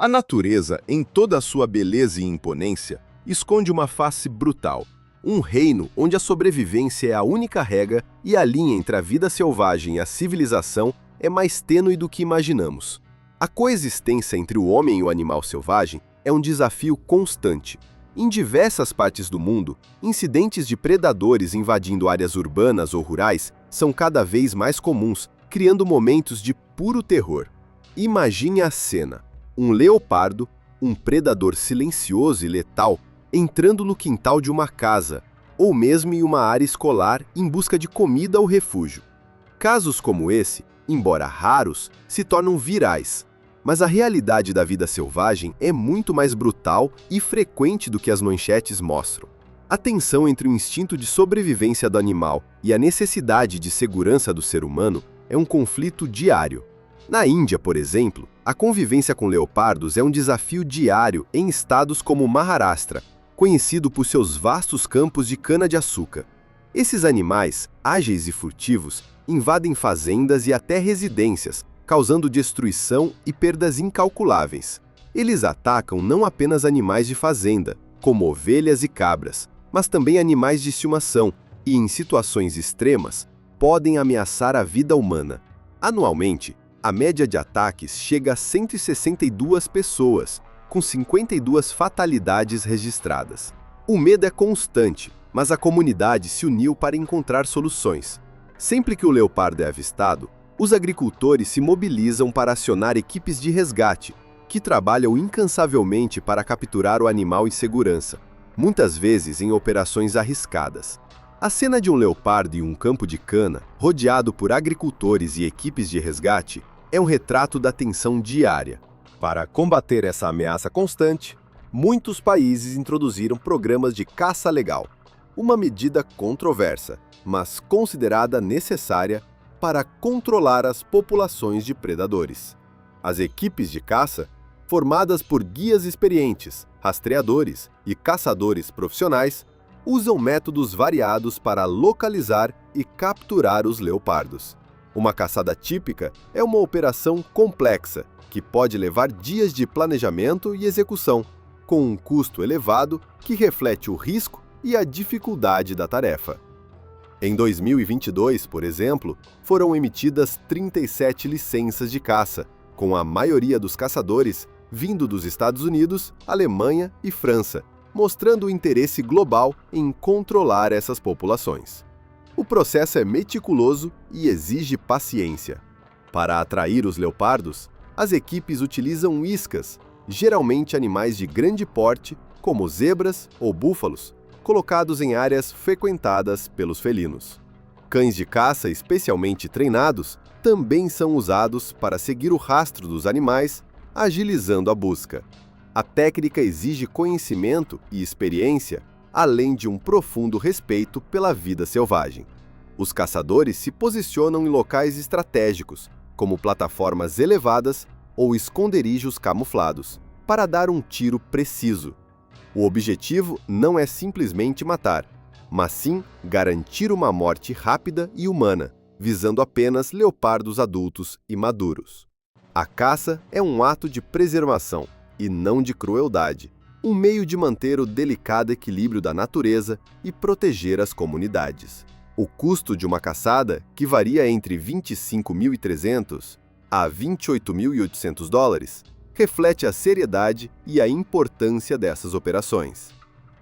A natureza, em toda a sua beleza e imponência, esconde uma face brutal. Um reino onde a sobrevivência é a única regra e a linha entre a vida selvagem e a civilização é mais tênue do que imaginamos. A coexistência entre o homem e o animal selvagem é um desafio constante. Em diversas partes do mundo, incidentes de predadores invadindo áreas urbanas ou rurais são cada vez mais comuns, criando momentos de puro terror. Imagine a cena: um leopardo, um predador silencioso e letal, entrando no quintal de uma casa, ou mesmo em uma área escolar em busca de comida ou refúgio. Casos como esse, embora raros, se tornam virais. Mas a realidade da vida selvagem é muito mais brutal e frequente do que as manchetes mostram. A tensão entre o instinto de sobrevivência do animal e a necessidade de segurança do ser humano é um conflito diário. Na Índia, por exemplo, a convivência com leopardos é um desafio diário em estados como Maharashtra, conhecido por seus vastos campos de cana-de-açúcar. Esses animais, ágeis e furtivos, invadem fazendas e até residências, causando destruição e perdas incalculáveis. Eles atacam não apenas animais de fazenda, como ovelhas e cabras, mas também animais de estimação e, em situações extremas, podem ameaçar a vida humana. Anualmente, a média de ataques chega a 162 pessoas, com 52 fatalidades registradas. O medo é constante, mas a comunidade se uniu para encontrar soluções. Sempre que o leopardo é avistado, os agricultores se mobilizam para acionar equipes de resgate, que trabalham incansavelmente para capturar o animal em segurança, muitas vezes em operações arriscadas. A cena de um leopardo em um campo de cana, rodeado por agricultores e equipes de resgate, é um retrato da tensão diária. Para combater essa ameaça constante, muitos países introduziram programas de caça legal, uma medida controversa, mas considerada necessária para controlar as populações de predadores. As equipes de caça, formadas por guias experientes, rastreadores e caçadores profissionais, usam métodos variados para localizar e capturar os leopardos. Uma caçada típica é uma operação complexa, que pode levar dias de planejamento e execução, com um custo elevado que reflete o risco e a dificuldade da tarefa. Em 2022, por exemplo, foram emitidas 37 licenças de caça, com a maioria dos caçadores vindo dos Estados Unidos, Alemanha e França, mostrando o interesse global em controlar essas populações. O processo é meticuloso e exige paciência. Para atrair os leopardos, as equipes utilizam iscas, geralmente animais de grande porte, como zebras ou búfalos, colocados em áreas frequentadas pelos felinos. Cães de caça especialmente treinados também são usados para seguir o rastro dos animais, agilizando a busca. A técnica exige conhecimento e experiência, além de um profundo respeito pela vida selvagem. Os caçadores se posicionam em locais estratégicos, como plataformas elevadas ou esconderijos camuflados, para dar um tiro preciso. O objetivo não é simplesmente matar, mas sim garantir uma morte rápida e humana, visando apenas leopardos adultos e maduros. A caça é um ato de preservação e não de crueldade, um meio de manter o delicado equilíbrio da natureza e proteger as comunidades. O custo de uma caçada, que varia entre $25.300 a $28.800, reflete a seriedade e a importância dessas operações.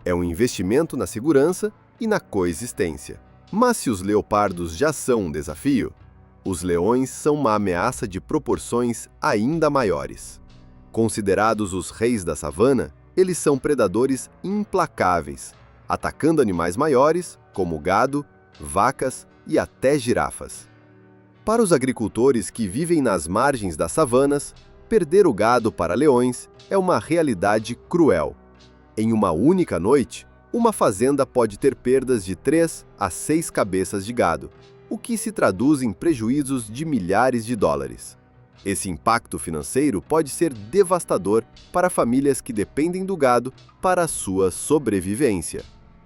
É um investimento na segurança e na coexistência. Mas se os leopardos já são um desafio, os leões são uma ameaça de proporções ainda maiores. Considerados os reis da savana, eles são predadores implacáveis, atacando animais maiores, como gado, vacas e até girafas. Para os agricultores que vivem nas margens das savanas, perder o gado para leões é uma realidade cruel. Em uma única noite, uma fazenda pode ter perdas de 3 a 6 cabeças de gado, o que se traduz em prejuízos de milhares de dólares. Esse impacto financeiro pode ser devastador para famílias que dependem do gado para a sua sobrevivência.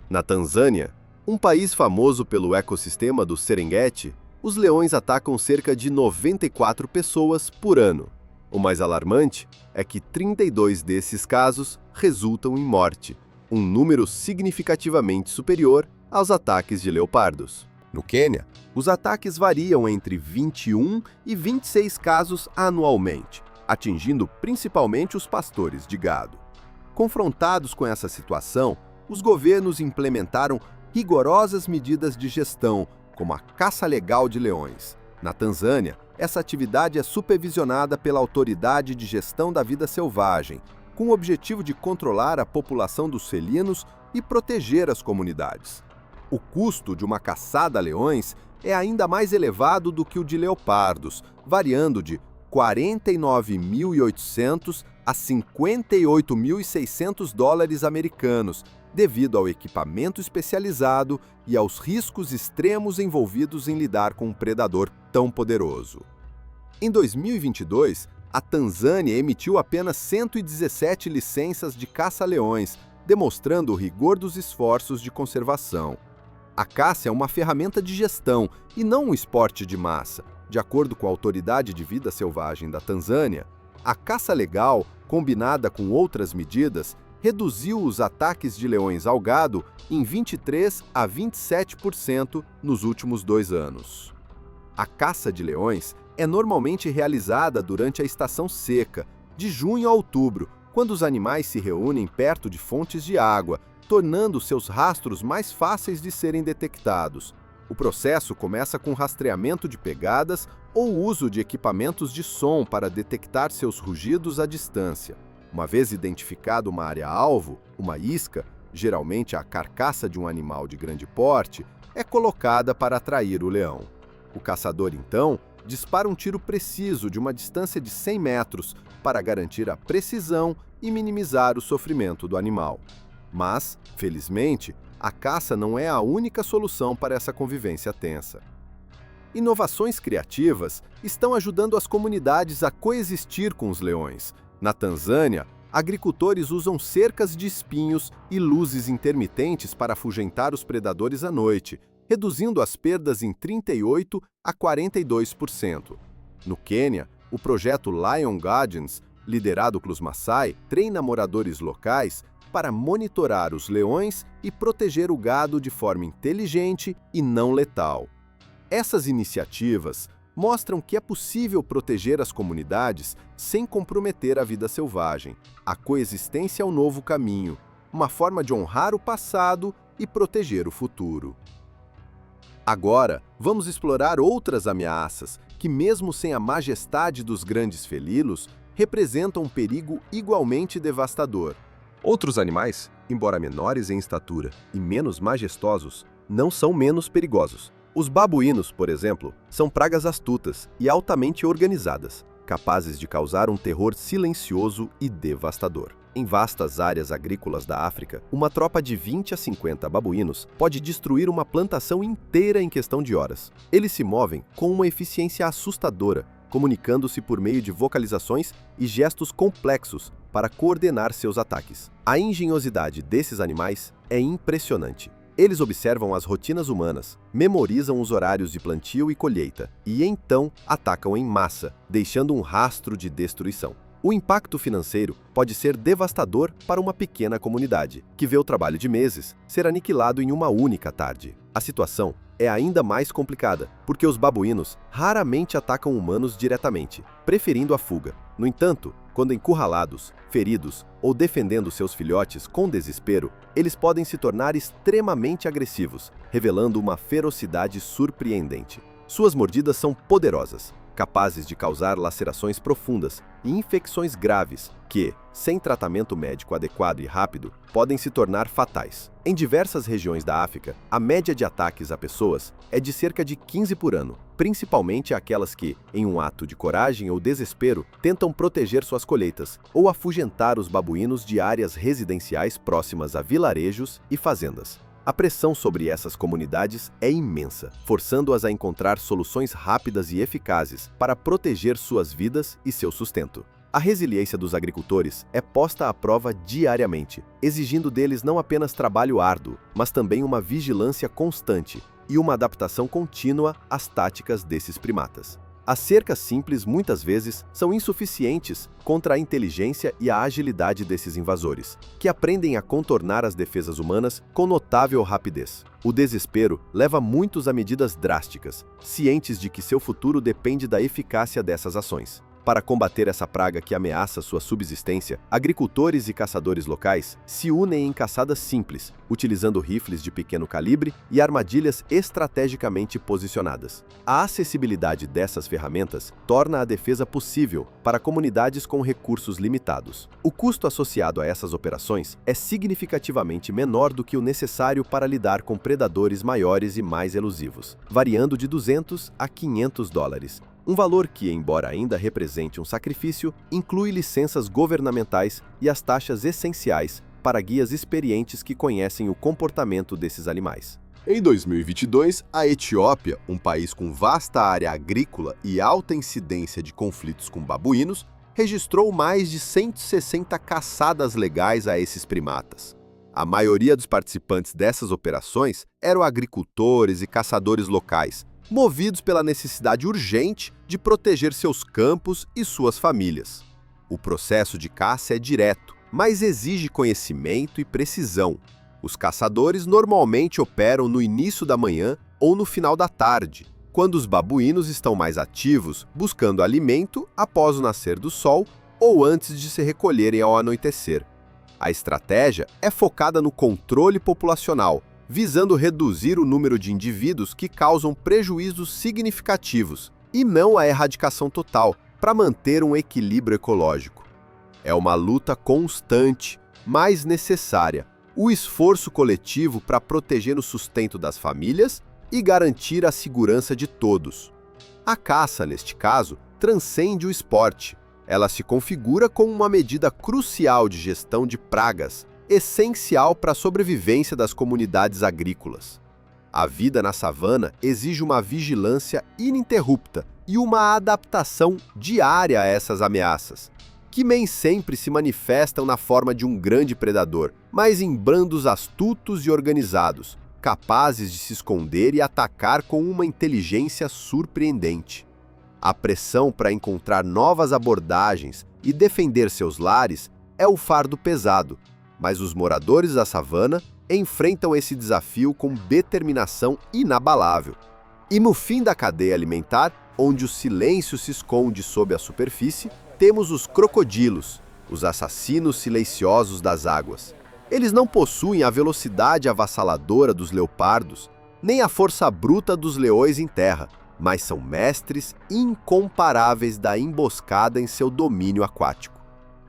Na Tanzânia, um país famoso pelo ecossistema do Serengeti, os leões atacam cerca de 94 pessoas por ano. O mais alarmante é que 32 desses casos resultam em morte, um número significativamente superior aos ataques de leopardos. No Quênia, os ataques variam entre 21 e 26 casos anualmente, atingindo principalmente os pastores de gado. Confrontados com essa situação, os governos implementaram rigorosas medidas de gestão, como a caça legal de leões. Na Tanzânia, essa atividade é supervisionada pela Autoridade de Gestão da Vida Selvagem, com o objetivo de controlar a população dos felinos e proteger as comunidades. O custo de uma caçada a leões é ainda mais elevado do que o de leopardos, variando de 49.800 a 58.600 dólares americanos, devido ao equipamento especializado e aos riscos extremos envolvidos em lidar com um predador tão poderoso. Em 2022, a Tanzânia emitiu apenas 117 licenças de caça-leões, demonstrando o rigor dos esforços de conservação. A caça é uma ferramenta de gestão e não um esporte de massa. De acordo com a Autoridade de Vida Selvagem da Tanzânia, a caça legal, combinada com outras medidas, reduziu os ataques de leões ao gado em 23% a 27% nos últimos 2 anos. A caça de leões é normalmente realizada durante a estação seca, de junho a outubro, quando os animais se reúnem perto de fontes de água, tornando seus rastros mais fáceis de serem detectados. O processo começa com rastreamento de pegadas ou uso de equipamentos de som para detectar seus rugidos à distância. Uma vez identificada uma área-alvo, uma isca, geralmente a carcaça de um animal de grande porte, é colocada para atrair o leão. O caçador, então, dispara um tiro preciso de uma distância de 100 metros para garantir a precisão e minimizar o sofrimento do animal. Mas, felizmente, a caça não é a única solução para essa convivência tensa. Inovações criativas estão ajudando as comunidades a coexistir com os leões. Na Tanzânia, agricultores usam cercas de espinhos e luzes intermitentes para afugentar os predadores à noite, reduzindo as perdas em 38% a 42%. No Quênia, o projeto Lion Guardians, liderado pelos Maasai, treina moradores locais para monitorar os leões e proteger o gado de forma inteligente e não letal. Essas iniciativas mostram que é possível proteger as comunidades sem comprometer a vida selvagem. A coexistência é o novo caminho, uma forma de honrar o passado e proteger o futuro. Agora, vamos explorar outras ameaças que, mesmo sem a majestade dos grandes felinos, representam um perigo igualmente devastador. Outros animais, embora menores em estatura e menos majestosos, não são menos perigosos. Os babuínos, por exemplo, são pragas astutas e altamente organizadas, capazes de causar um terror silencioso e devastador. Em vastas áreas agrícolas da África, uma tropa de 20 a 50 babuínos pode destruir uma plantação inteira em questão de horas. Eles se movem com uma eficiência assustadora, comunicando-se por meio de vocalizações e gestos complexos para coordenar seus ataques. A engenhosidade desses animais é impressionante. Eles observam as rotinas humanas, memorizam os horários de plantio e colheita e então atacam em massa, deixando um rastro de destruição. O impacto financeiro pode ser devastador para uma pequena comunidade, que vê o trabalho de meses ser aniquilado em uma única tarde. A situação é ainda mais complicada, porque os babuínos raramente atacam humanos diretamente, preferindo a fuga. No entanto, quando encurralados, feridos ou defendendo seus filhotes com desespero, eles podem se tornar extremamente agressivos, revelando uma ferocidade surpreendente. Suas mordidas são poderosas, capazes de causar lacerações profundas e infecções graves que, sem tratamento médico adequado e rápido, podem se tornar fatais. Em diversas regiões da África, a média de ataques a pessoas é de cerca de 15 por ano, principalmente aquelas que, em um ato de coragem ou desespero, tentam proteger suas colheitas ou afugentar os babuínos de áreas residenciais próximas a vilarejos e fazendas. A pressão sobre essas comunidades é imensa, forçando-as a encontrar soluções rápidas e eficazes para proteger suas vidas e seu sustento. A resiliência dos agricultores é posta à prova diariamente, exigindo deles não apenas trabalho árduo, mas também uma vigilância constante e uma adaptação contínua às táticas desses primatas. As cercas simples, muitas vezes, são insuficientes contra a inteligência e a agilidade desses invasores, que aprendem a contornar as defesas humanas com notável rapidez. O desespero leva muitos a medidas drásticas, cientes de que seu futuro depende da eficácia dessas ações. Para combater essa praga que ameaça sua subsistência, agricultores e caçadores locais se unem em caçadas simples, utilizando rifles de pequeno calibre e armadilhas estrategicamente posicionadas. A acessibilidade dessas ferramentas torna a defesa possível para comunidades com recursos limitados. O custo associado a essas operações é significativamente menor do que o necessário para lidar com predadores maiores e mais elusivos, variando de $200 a $500. Um valor que, embora ainda represente um sacrifício, inclui licenças governamentais e as taxas essenciais para guias experientes que conhecem o comportamento desses animais. Em 2022, a Etiópia, um país com vasta área agrícola e alta incidência de conflitos com babuínos, registrou mais de 160 caçadas legais a esses primatas. A maioria dos participantes dessas operações eram agricultores e caçadores locais, movidos pela necessidade urgente de proteger seus campos e suas famílias. O processo de caça é direto, mas exige conhecimento e precisão. Os caçadores normalmente operam no início da manhã ou no final da tarde, quando os babuínos estão mais ativos, buscando alimento após o nascer do sol ou antes de se recolherem ao anoitecer. A estratégia é focada no controle populacional, visando reduzir o número de indivíduos que causam prejuízos significativos, e não a erradicação total, para manter um equilíbrio ecológico. É uma luta constante, mas necessária, o esforço coletivo para proteger o sustento das famílias e garantir a segurança de todos. A caça, neste caso, transcende o esporte. Ela se configura como uma medida crucial de gestão de pragas, essencial para a sobrevivência das comunidades agrícolas. A vida na savana exige uma vigilância ininterrupta e uma adaptação diária a essas ameaças, que nem sempre se manifestam na forma de um grande predador, mas em bandos astutos e organizados, capazes de se esconder e atacar com uma inteligência surpreendente. A pressão para encontrar novas abordagens e defender seus lares é o fardo pesado, mas os moradores da savana enfrentam esse desafio com determinação inabalável. E no fim da cadeia alimentar, onde o silêncio se esconde sob a superfície, temos os crocodilos, os assassinos silenciosos das águas. Eles não possuem a velocidade avassaladora dos leopardos, nem a força bruta dos leões em terra, mas são mestres incomparáveis da emboscada em seu domínio aquático.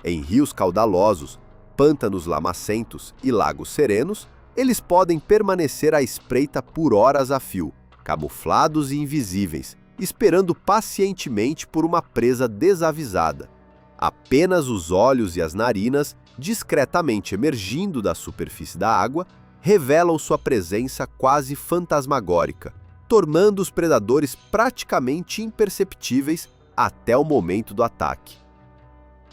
Em rios caudalosos, pântanos lamacentos e lagos serenos, eles podem permanecer à espreita por horas a fio, camuflados e invisíveis, esperando pacientemente por uma presa desavisada. Apenas os olhos e as narinas, discretamente emergindo da superfície da água, revelam sua presença quase fantasmagórica, tornando os predadores praticamente imperceptíveis até o momento do ataque.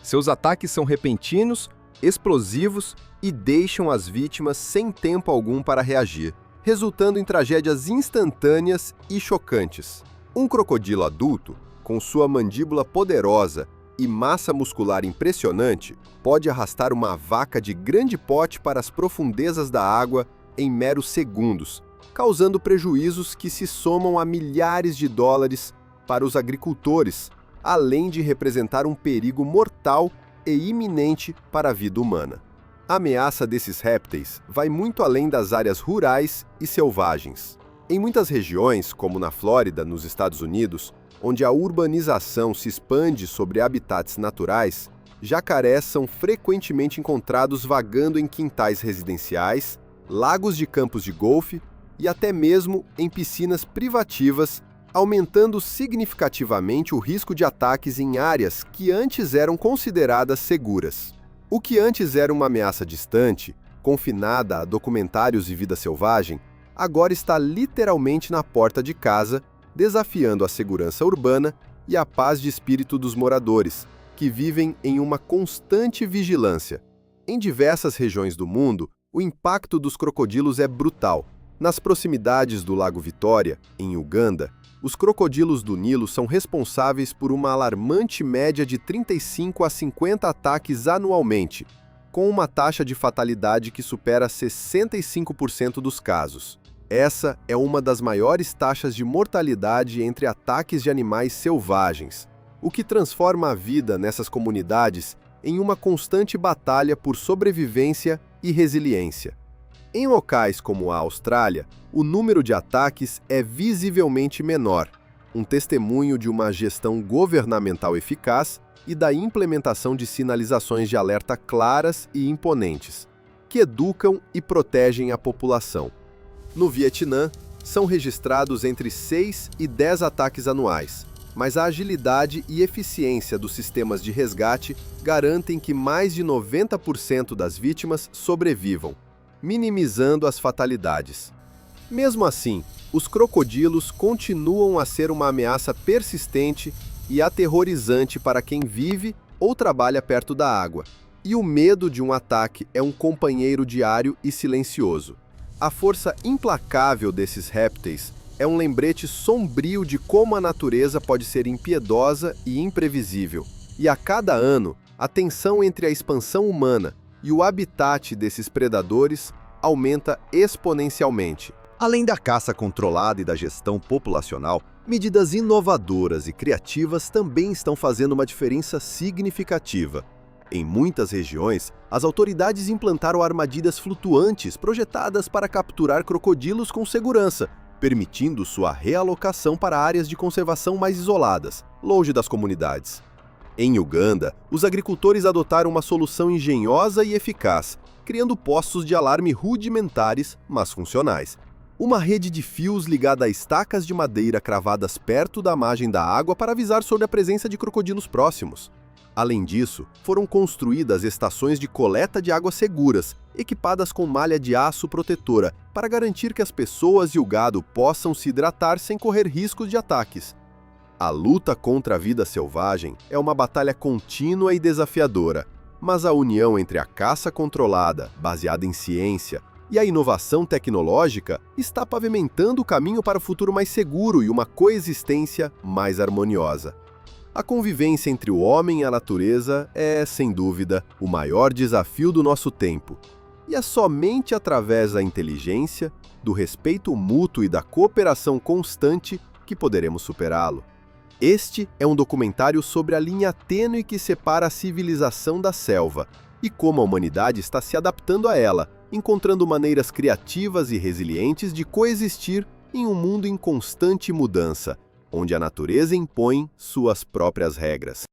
Seus ataques são repentinos, explosivos e deixam as vítimas sem tempo algum para reagir, resultando em tragédias instantâneas e chocantes. Um crocodilo adulto, com sua mandíbula poderosa e massa muscular impressionante, pode arrastar uma vaca de grande porte para as profundezas da água em meros segundos, causando prejuízos que se somam a milhares de dólares para os agricultores, além de representar um perigo mortal e iminente para a vida humana. A ameaça desses répteis vai muito além das áreas rurais e selvagens. Em muitas regiões, como na Flórida, nos Estados Unidos, onde a urbanização se expande sobre habitats naturais, jacarés são frequentemente encontrados vagando em quintais residenciais, lagos de campos de golfe e até mesmo em piscinas privativas, aumentando significativamente o risco de ataques em áreas que antes eram consideradas seguras. O que antes era uma ameaça distante, confinada a documentários e vida selvagem, agora está literalmente na porta de casa, desafiando a segurança urbana e a paz de espírito dos moradores, que vivem em uma constante vigilância. Em diversas regiões do mundo, o impacto dos crocodilos é brutal. Nas proximidades do Lago Vitória, em Uganda, Os crocodilos do Nilo são responsáveis por uma alarmante média de 35 a 50 ataques anualmente, com uma taxa de fatalidade que supera 65% dos casos. Essa é uma das maiores taxas de mortalidade entre ataques de animais selvagens, o que transforma a vida nessas comunidades em uma constante batalha por sobrevivência e resiliência. Em locais como a Austrália, o número de ataques é visivelmente menor, um testemunho de uma gestão governamental eficaz e da implementação de sinalizações de alerta claras e imponentes, que educam e protegem a população. No Vietnã, são registrados entre 6 e 10 ataques anuais, mas a agilidade e eficiência dos sistemas de resgate garantem que mais de 90% das vítimas sobrevivam, minimizando as fatalidades. Mesmo assim, os crocodilos continuam a ser uma ameaça persistente e aterrorizante para quem vive ou trabalha perto da água, e o medo de um ataque é um companheiro diário e silencioso. A força implacável desses répteis é um lembrete sombrio de como a natureza pode ser impiedosa e imprevisível, e a cada ano, a tensão entre a expansão humana e o habitat desses predadores aumenta exponencialmente. Além da caça controlada e da gestão populacional, medidas inovadoras e criativas também estão fazendo uma diferença significativa. Em muitas regiões, as autoridades implantaram armadilhas flutuantes projetadas para capturar crocodilos com segurança, permitindo sua realocação para áreas de conservação mais isoladas, longe das comunidades. Em Uganda, os agricultores adotaram uma solução engenhosa e eficaz, criando postos de alarme rudimentares, mas funcionais. Uma rede de fios ligada a estacas de madeira cravadas perto da margem da água para avisar sobre a presença de crocodilos próximos. Além disso, foram construídas estações de coleta de água seguras, equipadas com malha de aço protetora, para garantir que as pessoas e o gado possam se hidratar sem correr riscos de ataques. A luta contra a vida selvagem é uma batalha contínua e desafiadora, mas a união entre a caça controlada, baseada em ciência, e a inovação tecnológica está pavimentando o caminho para um futuro mais seguro e uma coexistência mais harmoniosa. A convivência entre o homem e a natureza é, sem dúvida, o maior desafio do nosso tempo. E é somente através da inteligência, do respeito mútuo e da cooperação constante que poderemos superá-lo. Este é um documentário sobre a linha tênue que separa a civilização da selva e como a humanidade está se adaptando a ela, encontrando maneiras criativas e resilientes de coexistir em um mundo em constante mudança, onde a natureza impõe suas próprias regras.